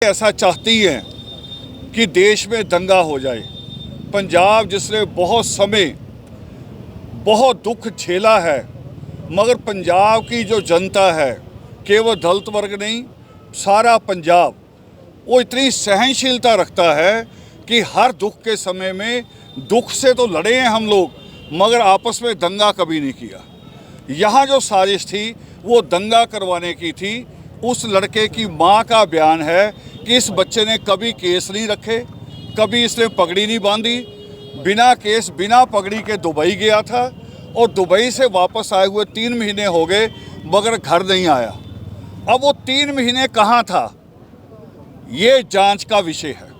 ऐसा चाहती हैं कि देश में दंगा हो जाए। पंजाब जिसने बहुत समय बहुत दुख झेला है, मगर पंजाब की जो जनता है, केवल दलित वर्ग नहीं, सारा पंजाब वो इतनी सहनशीलता रखता है कि हर दुख के समय में दुख से तो लड़े हैं हम लोग, मगर आपस में दंगा कभी नहीं किया। यहाँ जो साजिश थी वो दंगा करवाने की थी। उस लड़के की माँ का बयान है कि इस बच्चे ने कभी केस नहीं रखे, कभी इसने पगड़ी नहीं बांधी, बिना केस बिना पगड़ी के दुबई गया था और दुबई से वापस आए हुए 3 महीने हो गए मगर घर नहीं आया। अब वो 3 महीने कहाँ था, ये जांच का विषय है।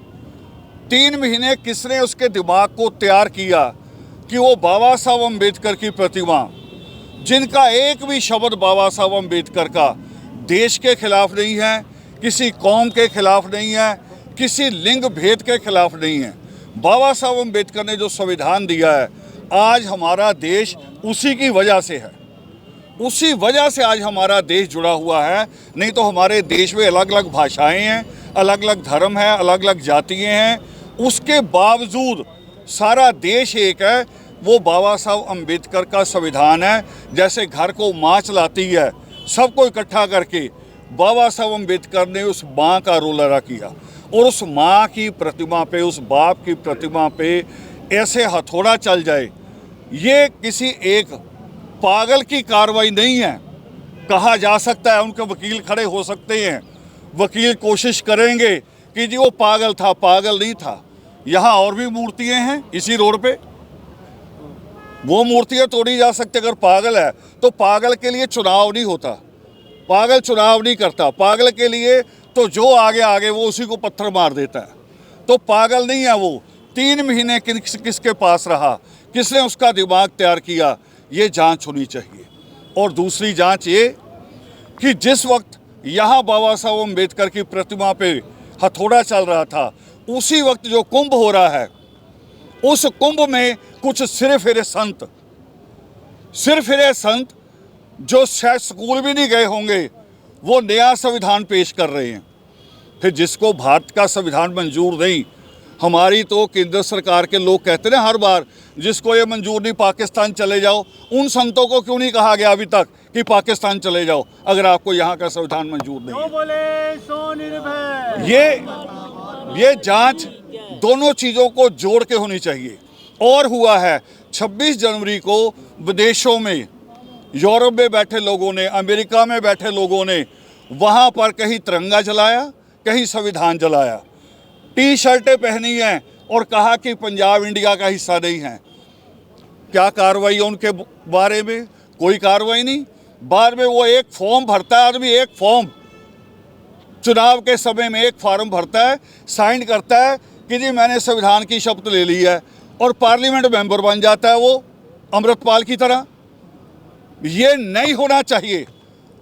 3 महीने किसने उसके दिमाग को तैयार किया कि वो बाबा साहब अम्बेडकर की प्रतिमा, जिनका एक भी शब्द बाबा साहब अम्बेडकर का देश के खिलाफ नहीं है, किसी कौम के खिलाफ नहीं है, किसी लिंग भेद के खिलाफ नहीं है। बाबा साहब अम्बेडकर ने जो संविधान दिया है, आज हमारा देश उसी की वजह से है, उसी वजह से आज हमारा देश जुड़ा हुआ है। नहीं तो हमारे देश में अलग अलग भाषाएं हैं, अलग अलग धर्म है, अलग अलग जातियाँ हैं, उसके बावजूद सारा देश एक है। वो बाबा साहब अम्बेडकर का संविधान है। जैसे घर को माँ चलाती है, सबको इकट्ठा करके बाबा साहब अम्बेडकर ने उस माँ का रोल अदा किया और उस माँ की प्रतिमा पे, उस बाप की प्रतिमा पे ऐसे हथौड़ा चल जाए, ये किसी एक पागल की कार्रवाई नहीं है। कहा जा सकता है, उनके वकील खड़े हो सकते हैं, वकील कोशिश करेंगे कि जी वो पागल था, पागल नहीं था। यहाँ और भी मूर्तियाँ हैं इसी रोड पे, वो मूर्तियाँ तोड़ी जा सकती। अगर पागल है तो पागल के लिए चुनाव नहीं होता, पागल चुनाव नहीं करता। पागल के लिए तो जो आगे आगे वो उसी को पत्थर मार देता है। तो पागल नहीं है वो। 3 महीने किसके पास रहा, किसने उसका दिमाग तैयार किया, ये जांच होनी चाहिए। और दूसरी जांच ये कि जिस वक्त यहाँ बाबा साहब अम्बेडकर की प्रतिमा पे हथौड़ा चल रहा था, उसी वक्त जो कुंभ हो रहा है, उस कुंभ में कुछ सिर फिरे संत जो शायद स्कूल भी नहीं गए होंगे, वो नया संविधान पेश कर रहे हैं। फिर जिसको भारत का संविधान मंजूर नहीं, हमारी तो केंद्र सरकार के लोग कहते हैं हर बार, जिसको ये मंजूर नहीं पाकिस्तान चले जाओ। उन संतों को क्यों नहीं कहा गया अभी तक कि पाकिस्तान चले जाओ अगर आपको यहाँ का संविधान मंजूर नहीं है? बोले सो निर्भय। ये जांच दोनों चीज़ों को जोड़ के होनी चाहिए। और हुआ है 26 जनवरी को विदेशों में, यूरोप में बैठे लोगों ने, अमेरिका में बैठे लोगों ने वहाँ पर कहीं तिरंगा जलाया, कहीं संविधान जलाया, टी शर्टें पहनी हैं और कहा कि पंजाब इंडिया का हिस्सा नहीं है। क्या कार्रवाई है उनके बारे में? कोई कार्रवाई नहीं। बाद में वो एक फॉर्म भरता है आदमी, एक फॉर्म चुनाव के समय में एक फॉर्म भरता है, साइन करता है कि जी मैंने संविधान की शपथ ले ली है, और पार्लियामेंट मेंबर बन जाता है वो अमृतपाल की तरह। ये नहीं होना चाहिए।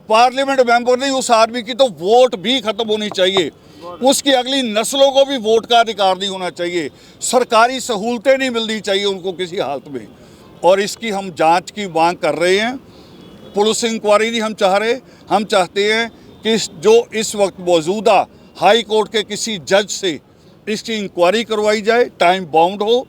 पार्लियामेंट मेंबर नहीं, उस आदमी की तो वोट भी खत्म होनी चाहिए, उसकी अगली नस्लों को भी वोट का अधिकार नहीं होना चाहिए, सरकारी सहूलतें नहीं मिलनी चाहिए उनको किसी हालत में। और इसकी हम जांच की मांग कर रहे हैं। पुलिस इंक्वायरी नहीं हम चाह रहे, हम चाहते हैं कि जो इस वक्त मौजूदा हाई कोर्ट के किसी जज से इसकी इंक्वायरी करवाई जाए, टाइम बाउंड हो,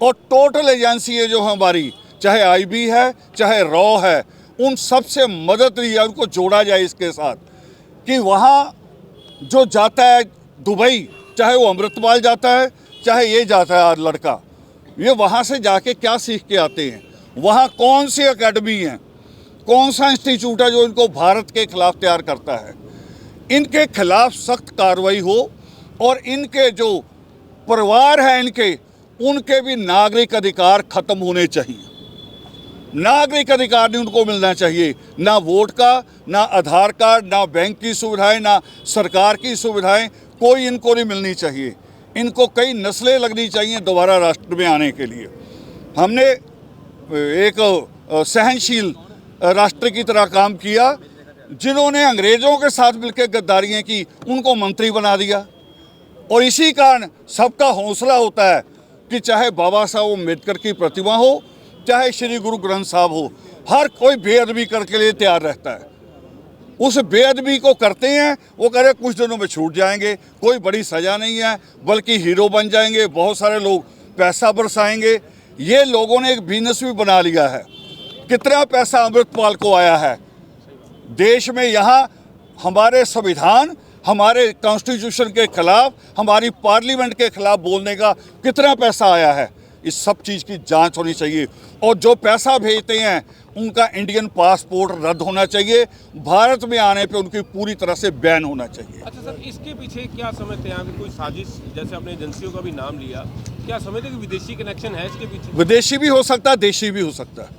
और टोटल एजेंसी है जो हमारी, चाहे आईबी है चाहे रॉ है, उन सब से मदद ली है, उनको जोड़ा जाए इसके साथ कि वहाँ जो जाता है दुबई, चाहे वो अमृतपाल जाता है चाहे ये जाता है लड़का, ये वहाँ से जाके क्या सीख के आते हैं, वहाँ कौन सी एकेडमी है, कौन सा इंस्टीट्यूट है जो इनको भारत के खिलाफ तैयार करता है। इनके खिलाफ सख्त कार्रवाई हो और इनके जो परिवार हैं उनके भी नागरिक अधिकार खत्म होने चाहिए। नागरिक अधिकार नहीं उनको मिलना चाहिए, ना वोट का, ना आधार कार्ड, ना बैंक की सुविधाएं, ना सरकार की सुविधाएं, कोई इनको नहीं मिलनी चाहिए। इनको कई नस्लें लगनी चाहिए दोबारा राष्ट्र में आने के लिए। हमने एक सहनशील राष्ट्र की तरह काम किया। जिन्होंने अंग्रेज़ों के साथ मिलकर गद्दारियाँ की, उनको मंत्री बना दिया। और इसी कारण सबका हौसला होता है कि चाहे बाबा साहब अम्बेडकर की प्रतिमा हो, चाहे श्री गुरु ग्रंथ साहब हो, हर कोई बेअदबी करके लिए तैयार रहता है। उस बेअदबी को करते हैं, वो कह रहे कुछ दिनों में छूट जाएंगे, कोई बड़ी सज़ा नहीं है, बल्कि हीरो बन जाएंगे, बहुत सारे लोग पैसा बरसाएंगे। ये लोगों ने एक बिजनेस भी बना लिया है। कितना पैसा अमृतपाल को आया है देश में। यहाँ हमारे संविधान, हमारे कॉन्स्टिट्यूशन के खिलाफ, हमारी पार्लियामेंट के खिलाफ बोलने का कितना पैसा आया है। इस सब चीज़ की जांच होनी चाहिए, और जो पैसा भेजते हैं उनका इंडियन पासपोर्ट रद्द होना चाहिए, भारत में आने पे उनकी पूरी तरह से बैन होना चाहिए। अच्छा सर, इसके पीछे क्या समझते हैं, अगर कोई साजिश, जैसे आपने एजेंसियों का भी नाम लिया, क्या समझते हैं कि विदेशी कनेक्शन है इसके पीछे? विदेशी भी हो सकता है, देशी भी हो सकता है।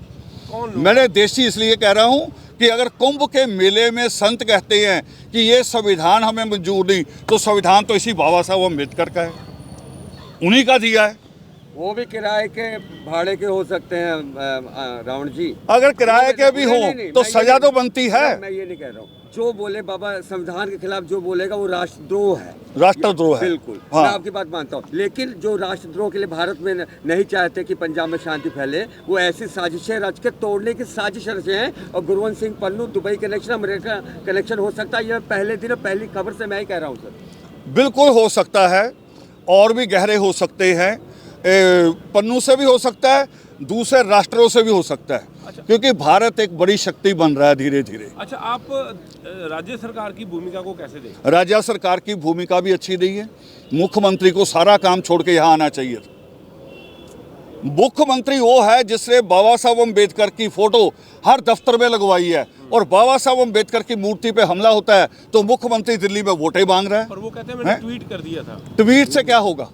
कौन? मैंने देशी इसलिए कह रहा हूँ कि अगर कुंभ के मेले में संत कहते हैं कि ये संविधान हमें मंजूर नहीं, तो संविधान तो इसी बाबा साहब अम्बेडकर का है, उन्हीं का दिया है। वो भी किराए के भाड़े के हो सकते हैं रावण जी। अगर किराए के भी हो तो सजा तो बनती है। मैं ये नहीं कह रहा हूँ, जो बोले बाबा संविधान के खिलाफ जो बोलेगा वो राष्ट्रद्रोह है। राष्ट्रद्रोह है, बिल्कुल। हाँ। मैं आपकी बात मानता हूँ, लेकिन जो राष्ट्रद्रोह के लिए भारत में नहीं चाहते कि पंजाब में शांति फैले, वो ऐसी साजिशें रच के तोड़ने की साजिश रचे हैं। और Gurwant Singh Pannu Dubai connection, America connection हो सकता है। ये पहले दिन पहली खबर से मैं ही कह रहा हूँ सर। बिल्कुल हो सकता है, और भी गहरे हो सकते हैं। पन्नू से भी हो सकता है, दूसरे राष्ट्रों से भी हो सकता है। अच्छा। क्योंकि भारत एक बड़ी शक्ति बन रहा है धीरे धीरे। अच्छा, आप राज्य सरकार की भूमिका को कैसे देखते? राज्य सरकार की भूमिका भी अच्छी नहीं है। मुख्यमंत्री को सारा काम छोड़ के यहाँ आना चाहिए। मुख्यमंत्री वो है जिसने बाबा साहब अम्बेडकर की फोटो हर दफ्तर में लगवाई है, और बाबा साहब अम्बेडकर की मूर्ति पे हमला होता है तो मुख्यमंत्री दिल्ली में वोटें मांग रहा है। पर वो कहते हैं मैंने ट्वीट कर दिया था। ट्वीट से क्या होगा?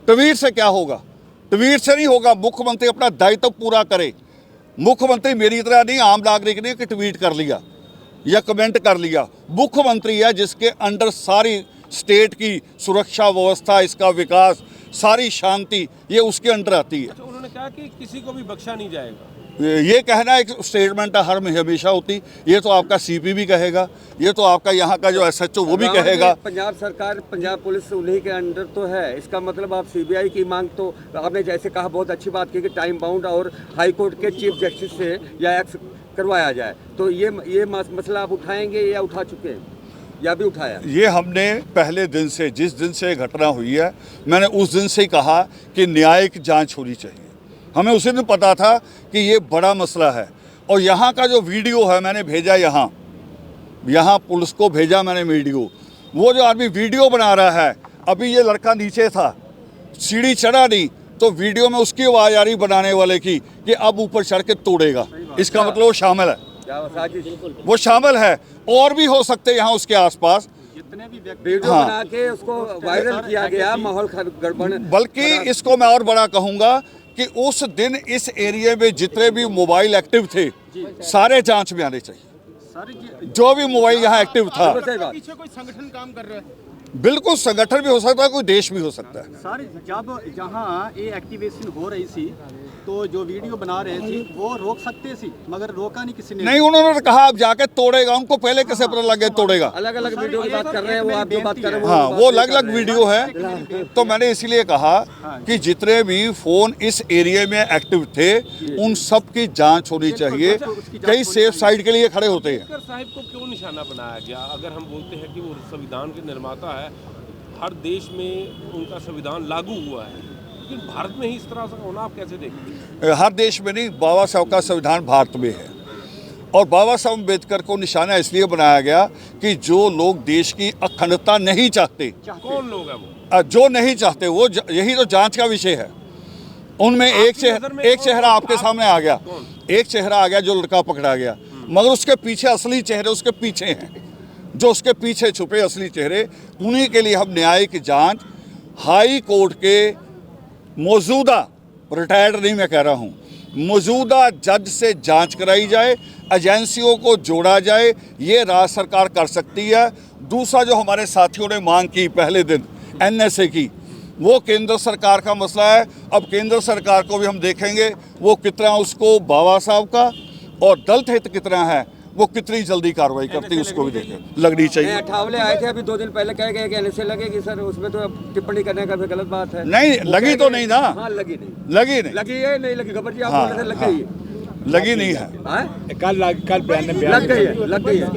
ट्वीट से क्या होगा? ट्वीट से नहीं होगा। मुख्यमंत्री अपना दायित्व पूरा करे। मुख्यमंत्री मेरी तरह नहीं, आम नागरिक नहीं कि ट्वीट कर लिया या कमेंट कर लिया। मुख्यमंत्री है जिसके अंडर सारी स्टेट की सुरक्षा व्यवस्था, इसका विकास, सारी शांति, ये उसके अंडर आती है। अच्छा, उन्होंने कहा कि किसी को भी बख्शा नहीं जाएगा। ये कहना एक स्टेटमेंट हर में हमेशा होती। ये तो आपका सीपी भी कहेगा, ये तो आपका यहाँ का जो एसएचओ वो भी कहेगा। पंजाब सरकार, पंजाब पुलिस उन्हीं के अंडर तो है। इसका मतलब आप सीबीआई की मांग, तो आपने जैसे कहा बहुत अच्छी बात की कि टाइम बाउंड और हाई कोर्ट के चीफ जस्टिस से या एक्स करवाया जाए, तो ये मसला आप उठाएंगे या उठा चुके हैं या भी उठाया? ये हमने पहले दिन से, जिस दिन से घटना हुई है, मैंने उस दिन से ही कहा कि न्यायिक जांच होनी चाहिए। हमें उसी दिन पता था कि ये बड़ा मसला है। और यहाँ का जो वीडियो है मैंने भेजा, यहाँ पुलिस को भेजा मैंने वीडियो। वो जो आदमी वीडियो बना रहा है, अभी ये लड़का नीचे था, सीढ़ी चढ़ा नहीं, तो वीडियो में उसकी आवाज़ आ रही बनाने वाले की कि अब ऊपर चढ़ के तोड़ेगा। इसका मतलब वो शामिल है, वो शामिल है। और भी हो सकते यहाँ उसके आसपास जितने भी वीडियो बना के उसको वायरल किया गया, माहौल गड़बड़। बल्कि इसको मैं और बड़ा कहूँगा कि उस दिन इस एरिया में जितने भी मोबाइल एक्टिव थे सारे जांच में आने चाहिए। जो भी मोबाइल यहाँ एक्टिव था। पीछे कोई संगठन काम कर रहा है? बिल्कुल, संगठन भी हो सकता है, कोई देश भी हो सकता है। सर, जब जहाँ ये एक्टिवेशन हो रही थी तो जो वीडियो बना रहे थे वो रोक सकते थे, मगर रोका नहीं किसी ने। नहीं, उन्होंने कहा अब जाके तोड़ेगा। उनको पहले कैसे पता लग गया तोड़ेगा? अलग अलग वीडियो की बात कर रहे हैं वो, आप जो बात कर रहे हैं हाँ, वो अलग अलग वीडियो है। तो मैंने इसलिए कहा कि जितने भी फोन इस एरिया में एक्टिव थे उन सब की जांच होनी चाहिए। कई सेफ साइड के लिए खड़े होते हैं। अम्बेडकर साहिब को क्यों निशाना बनाया गया? अगर हम बोलते हैं कि वो संविधान के निर्माता है, हर देश में उनका संविधान लागू हुआ है, लेकिन भारत में ही इस तरह से होना आप कैसे देखते हैं? हर देश में नहीं, बाबा साहब का संविधान भारत में है। और बाबा साहब अम्बेडकर को निशाना इसलिए बनाया गया कि जो लोग देश की अखंडता नहीं चाहते। कौन लोग हैं वो? जो नहीं चाहते, वो यही तो जांच का विषय है। उनमें एक चेहरा आपके सामने आ गया, एक चेहरा आ गया जो लड़का पकड़ा गया, मगर उसके पीछे असली चेहरे उसके पीछे हैं। जो उसके पीछे छुपे असली चेहरे, उन्हीं के लिए हम न्यायिक जांच हाई कोर्ट के मौजूदा, रिटायर्ड नहीं मैं कह रहा हूँ, मौजूदा जज से जांच कराई जाए, एजेंसियों को जोड़ा जाए। ये राज्य सरकार कर सकती है। दूसरा जो हमारे साथियों ने मांग की पहले दिन एनएसए की, वो केंद्र सरकार का मसला है। अब केंद्र सरकार को भी हम देखेंगे वो कितना उसको बाबा साहब का और दलित हित कितना है, वो कितनी जल्दी कार्रवाई करती है, उसको भी देखें। लगनी चाहिए। अठावले आए थे अभी 2 दिन पहले, कह गए कि एनएसए लगेगी सर, उसमें तो अब टिप्पणी करने का भी गलत बात है। नहीं लगी तो नहीं ना? हाँ, लगी नहीं, लगी नहीं, लगी है नहीं लगी, खबर जी आप हाँ, बोल रहे थे लग गई। लगी नहीं है। हाँ? कल बयान में लग गई है, लग गई है।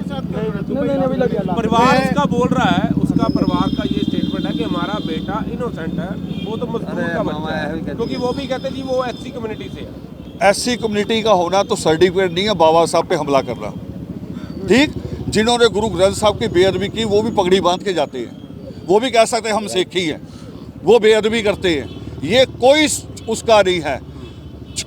परिवार उसका बोल रहा है, उसका परिवार का ये स्टेटमेंट है कि हमारा बेटा इनोसेंट है, वो तो मजदूर अरे का मामा बच्चा ऐसे है, कहते क्योंकि वो भी कहते हैं जी वो एससी कम्युनिटी से है। एससी कम्युनिटी का होना तो सर्टिफिकेट नहीं है बाबा साहब पे हमला करना। ठीक, जिन्होंने गुरु ग्रंथ साहब की बेअदबी की वो भी पगड़ी बांध के जाते हैं, वो भी कह सकते हैं हम सिक्खी हैं, वो बेअदबी करते हैं। ये कोई उसका नहीं है।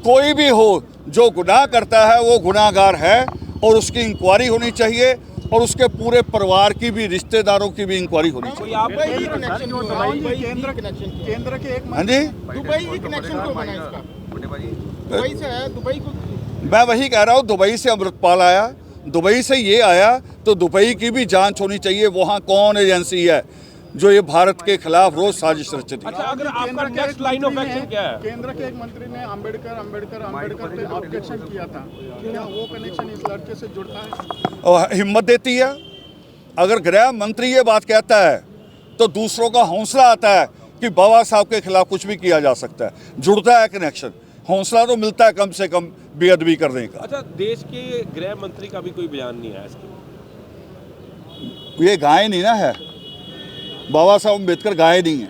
कोई भी हो जो गुनाह करता है वो गुनाहगार है और उसकी इंक्वायरी होनी चाहिए और उसके पूरे परिवार की भी, रिश्तेदारों की भी इंक्वायरी होनी चाहिए। कोई आपका दुबई कनेक्शन क्यों बना? केंद्र के एक हाँ जी, दुबई ही कनेक्शन क्यों बना इसका? दुबई से है, दुबई को मैं वही कह रहा हूँ, दुबई से अमृतपाल आया, दुबई से ये आया, तो दुबई की भी जांच होनी चाहिए। वहाँ कौन एजेंसी है जो ये भारत के खिलाफ रोज साजिश रचती है। अच्छा, अगर आपका नेक्स्ट लाइन ऑफ एक्शन क्या है? केंद्र के एक मंत्री ने अंबेडकर पे ऑब्जेक्शन किया था, क्या वो कनेक्शन इस लड़के से जुड़ता है? और हिम्मत देती है। अगर गृह मंत्री ये बात कहता है तो दूसरों का हौसला आता है कि बाबा साहब के खिलाफ कुछ भी किया जा सकता है। जुड़ता है कनेक्शन, हौसला तो मिलता है कम से कम बेअदबी करने का। अच्छा, देश के गृह मंत्री का भी कोई बयान नहीं आया इसके? ये गाय नहीं ना है, बाबा साहब अम्बेडकर गाय नहीं है।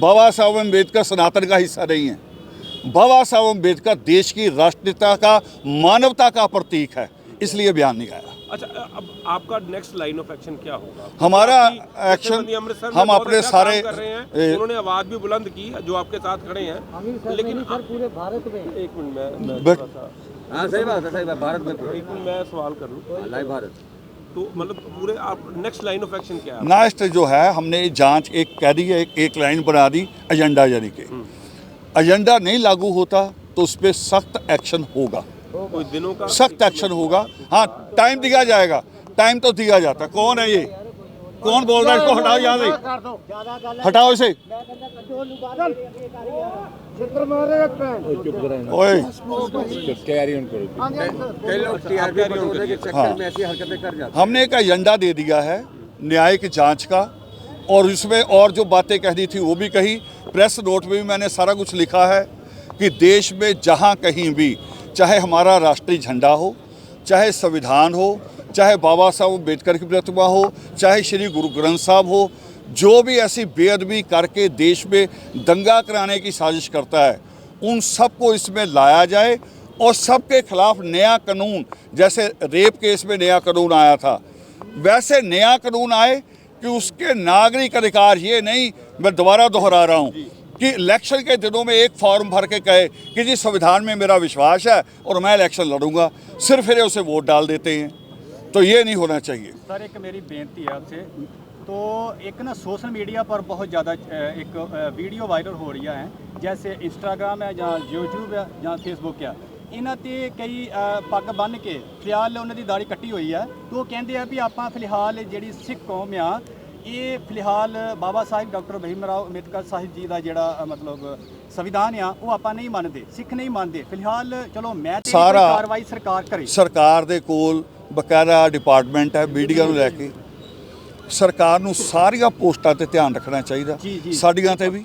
बाबा साहब अम्बेडकर सनातन का हिस्सा नहीं है। बाबा साहब अम्बेडकर देश की राष्ट्रीयता का, मानवता का प्रतीक है, इसलिए बयान नहीं आया। अच्छा, अब आपका नेक्स्ट लाइन ऑफ एक्शन क्या होगा? हमारा क्योंकि एक्शन, जत्थेबंदी अमृतसर में हम बहुत अपने अच्छा सारे काम कर रहे हैं, उन्होंने आवाज भी बुलंद की जो आपके साथ खड़े हैं, लेकिन सर पूरे भारत में एक मिनट मैं बट- थोड़ा सा- हाँ सही बात है, सही बात। भारत में एक मिनट मैं सवाल कर लूँ, लाइव भारत। तो मतलब पूरे आप नेक्स्ट लाइन ऑफ एक्शन क्या है? नेक्स्ट जो है, हमने जांच एक कह दी है, एक लाइन बना दी, एजेंडा यानी कि एजेंडा नहीं लागू होता तो उस पर सख्त एक्शन होगा, कोई दिनों का सख्त एक्शन होगा। हाँ, टाइम दिया जाएगा, टाइम तो दिया जाता। कौन है ये, कौन बोल रहा है? इसको हटाओ यहाँ से, हटाओ इसे। ओए, कैरी ऑन करो। कई लोग टीआरपी बटोरने के चक्कर में ऐसी हरकतें कर जाते हैं। हमने एक एजेंडा दे दिया है न्यायिक जांच का, और इसमें और जो बातें कहनी थी वो भी कही। प्रेस नोट में भी मैंने सारा कुछ लिखा है कि देश में जहां कहीं भी, चाहे हमारा राष्ट्रीय झंडा हो, चाहे संविधान हो, चाहे बाबा साहब अम्बेडकर की प्रतिमा हो, चाहे श्री गुरु ग्रंथ साहब हो, जो भी ऐसी बेअदबी करके देश में दंगा कराने की साजिश करता है, उन सबको इसमें लाया जाए और सबके खिलाफ नया कानून, जैसे रेप केस में नया कानून आया था, वैसे नया कानून आए कि उसके नागरिक अधिकार, ये नहीं, मैं दोबारा दोहरा रहा हूँ कि इलेक्शन के दिनों में एक फॉर्म भर के कहे कि जी संविधान में मेरा विश्वास है और मैं इलेक्शन लड़ूंगा, सिर्फ फिर उसे वोट डाल देते हैं। तो ये नहीं होना चाहिए। सर एक मेरी बेनती है आपसे, तो एक ना सोशल मीडिया पर बहुत ज़्यादा एक वीडियो वायरल हो रही है, जैसे इंस्टाग्राम है ਜਾਂ YouTube ਹੈ ਜਾਂ ਫੇਸਬੁੱਕ ਹੈ, ਇਹਨਾਂ ਤੇ ਕਈ ਪੱਗ ਬੰਨ੍ਹ ਕੇ ਫਿਲਹਾਲ ਉਹਨਾਂ ਦੀ ਦਾੜੀ ਕੱਟੀ ਹੋਈ ਹੈ, तो ਕਹਿੰਦੇ ਆ ਵੀ ਆਪਾਂ ਫਿਲਹਾਲ ਜਿਹੜੀ ਸਿੱਖ ਕੌਮ ਆ, ਇਹ ਫਿਲਹਾਲ ਬਾਬਾ ਸਾਹਿਬ ਡਾਕਟਰ ਭੀਮ ਰਾਓ ਅੰਬੇਦਕਰ ਸਾਹਿਬ ਜੀ ਦਾ ਜਿਹੜਾ ਮਤਲਬ ਸੰਵਿਧਾਨ ਆ ਉਹ ਆਪਾਂ ਨਹੀਂ ਮੰਨਦੇ, ਸਿੱਖ ਨਹੀਂ ਮੰਨਦੇ ਫਿਲਹਾਲ। ਚਲੋ ਮੈਂ ਤੇ ਸਾਰਾ ਕਾਰਵਾਈ ਸਰਕਾਰ ਕਰੇ। ਸਰਕਾਰ ਦੇ ਕੋਲ ਬਕਾਇਦਾ ਡਿਪਾਰਟਮੈਂਟ ਹੈ ਮੀਡੀਆ ਨੂੰ ਲੈ ਕੇ। ਸਰਕਾਰ ਨੂੰ ਸਾਰੀਆਂ ਪੋਸਟਾਂ ਤੇ ਧਿਆਨ ਰੱਖਣਾ ਚਾਹੀਦਾ, ਜੀ, ਜੀ। ਸਾਡੀਆਂ ਤੇ ਵੀ,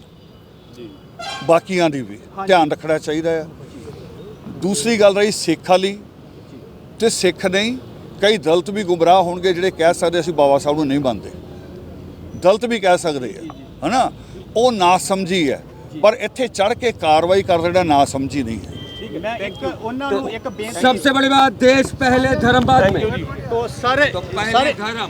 ਬਾਕੀਆਂ ਦੀ ਵੀ ਧਿਆਨ ਰੱਖਣਾ ਚਾਹੀਦਾ ਹੈ। ਦੂਸਰੀ ਗੱਲ ਰਹੀ ਸਿੱਖ ਵਾਲੀ, ਤੇ ਸਿੱਖ ਨਹੀਂ, ਕਈ ਦਲਿਤ ਵੀ ਗੁੰਮਰਾਹ ਹੋਣਗੇ ਜਿਹੜੇ ਕਹਿ ਸਕਦੇ ਅਸੀਂ ਬਾਬਾ ਸਾਹਿਬ ਨੂੰ ਨਹੀਂ ਮੰਨਦੇ। ਦਲਿਤ ਵੀ ਕਹਿ ਸਕਦੇ ਆ, ਹਨਾ, ਉਹ ਨਾ ਸਮਝੀ ਹੈ, ਪਰ ਇੱਥੇ ਚੜ ਕੇ ਕਾਰਵਾਈ ਕਰ ਦੇਣਾ ਨਾ ਸਮਝੀ ਨਹੀਂ ਹੈ। ਮੈਂ ਇੱਕ ਉਹਨਾਂ ਨੂੰ ਇੱਕ ਬੇਨਤੀ, सबसे बड़ी बात, देश पहले धर्म बाद में। तो सारे तो पहले धर्म